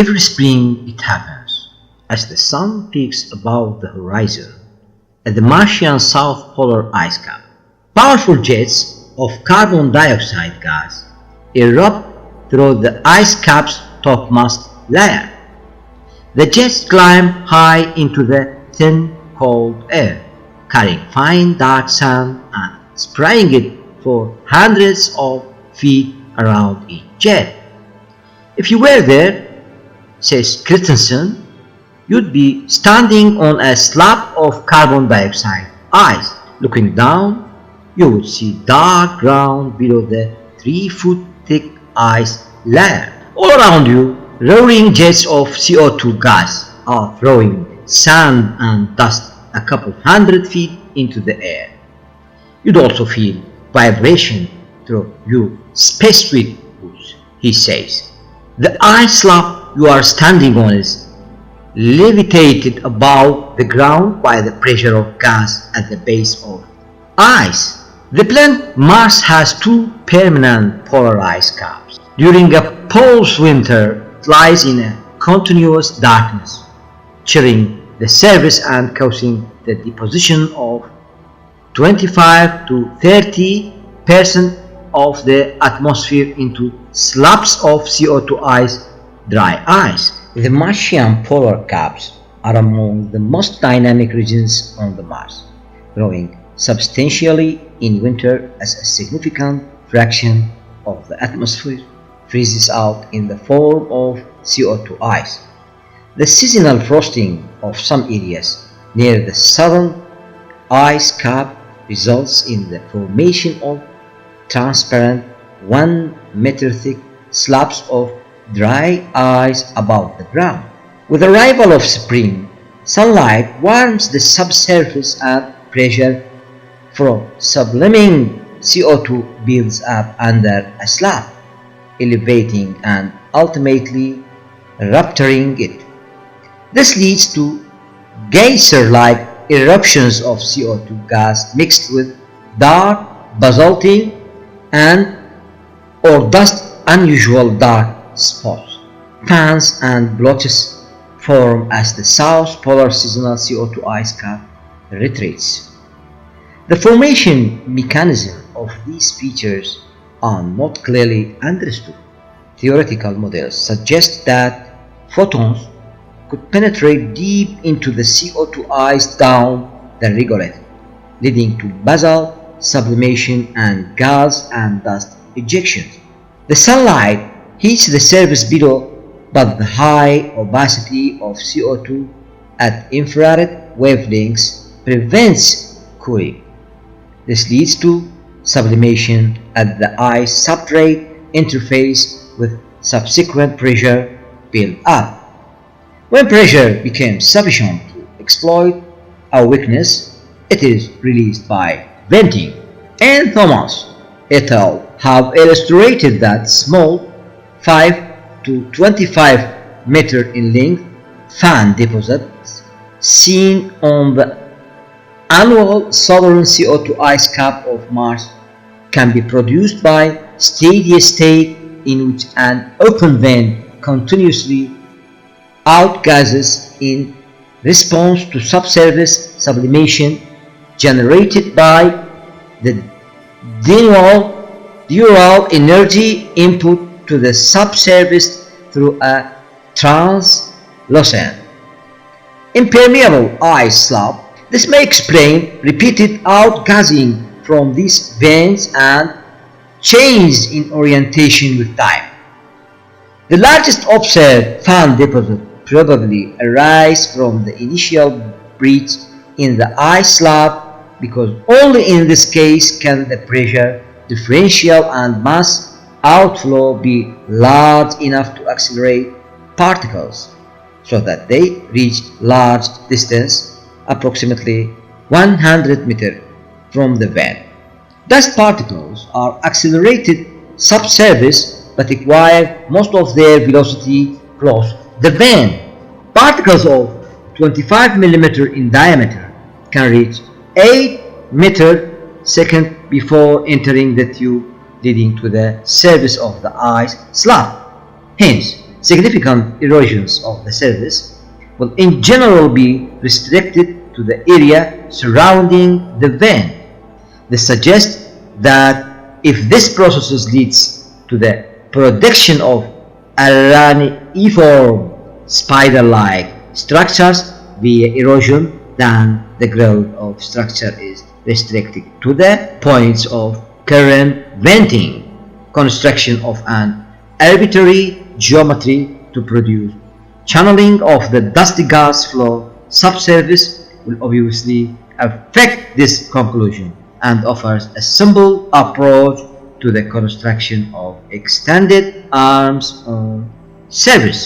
Every spring it happens, as the sun peaks above the horizon, at the Martian south polar ice cap. Powerful jets of carbon dioxide gas erupt through the ice cap's topmost layer. The jets climb high into the thin, cold air, carrying fine dark sand and spraying it for hundreds of feet around each jet. If you were there, says Christensen, you'd be standing on a slab of carbon dioxide ice. Looking down, you would see dark ground below the 3-foot thick ice layer. All around you, roaring jets of CO2 gas are throwing sand and dust a couple hundred feet into the air. You'd also feel vibration through your spacesuit boots, he says. The ice slab you are standing on is levitated above the ground by the pressure of gas at the base of ice. The planet Mars has 2 permanent polar ice caps. During a polar winter, it lies in a continuous darkness, chilling the surface and causing the deposition of 25 to 30% of the atmosphere into slabs of CO2 ice, dry ice. The Martian polar caps are among the most dynamic regions on the Mars, growing substantially in winter as a significant fraction of the atmosphere freezes out in the form of CO2 ice. The seasonal frosting of some areas near the southern ice cap results in the formation of transparent 1-meter thick slabs of dry ice above the ground. With the arrival of spring, sunlight warms the subsurface and pressure from subliming CO2 builds up under a slab, elevating and ultimately rupturing it. This leads to geyser-like eruptions of CO2 gas mixed with dark basaltic and or dust. Unusual dark spots, fans and blotches form as the south polar seasonal CO2 ice cap retreats. The formation mechanism of these features are not clearly understood. Theoretical models suggest that photons could penetrate deep into the CO2 ice down the regolith, leading to basal sublimation and gas and dust ejections. The sunlight heats the surface below, but the high opacity of CO2 at infrared wavelengths prevents cooling. This leads to sublimation at the ice substrate interface with subsequent pressure build up. When pressure becomes sufficient to exploit a weakness, it is released by venting.N. Thomas et al. Have illustrated that small 5 to 25 meter in length fan deposits seen on the annual southern CO2 ice cap of Mars can be produced by steady state in which an open vent continuously outgases in response to subsurface sublimation generated by the diurnal energy input to the subsurface through a translucent impermeable ice slab. This may explain repeated outgassing from these vents and change in orientation with time. The largest observed fan deposit probably arise from the initial breach in the ice slab, because only in this case can the pressure differential and mass outflow be large enough to accelerate particles so that they reach large distance, approximately 100 meters from the vent. Dust particles are accelerated subsurface but acquire most of their velocity close the vent. Particles of 25 mm in diameter can reach 8 meter/second before entering the tube leading to the surface of the ice slab. Hence, significant erosions of the surface will in general be restricted to the area surrounding the vent. This suggests that if this process leads to the production of araniform spider-like structures via erosion, then the growth of structure is restricted to the points of current venting. Construction of an arbitrary geometry to produce channeling of the dusty gas flow subsurface will obviously affect this conclusion and offers a simple approach to the construction of extended arms on surface.